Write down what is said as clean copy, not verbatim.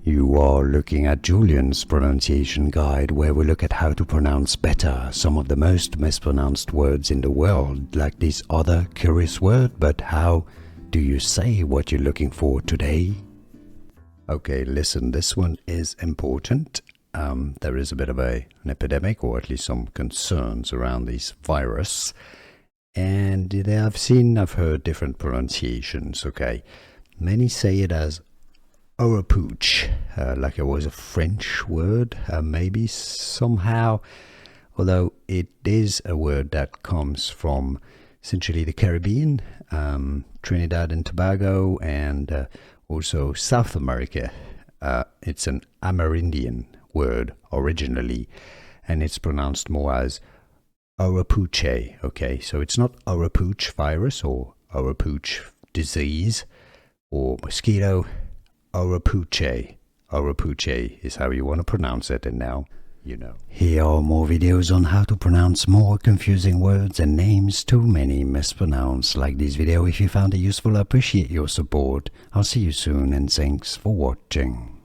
You are looking at Julian's pronunciation guide, where we look at how to pronounce better some of the most mispronounced words in the world, like this other curious word. But how do you say what you're looking for today? Okay, listen, this one is important. There is a bit of an epidemic, or at least some concerns around this virus. And I've heard different pronunciations, okay? Many say it as Oropouche, like it was a French word, maybe somehow, although it is a word that comes from essentially the Caribbean, Trinidad and Tobago, and also South America. It's an Amerindian word originally, and it's pronounced more as Oropouche, okay? So it's not Oropouche virus or Oropouche disease or mosquito. Oropouche. Oropouche is how you want to pronounce it, and now you know. Here are more videos on how to pronounce more confusing words and names too many mispronounced. Like this video if you found it useful. I appreciate your support. I'll see you soon, and thanks for watching.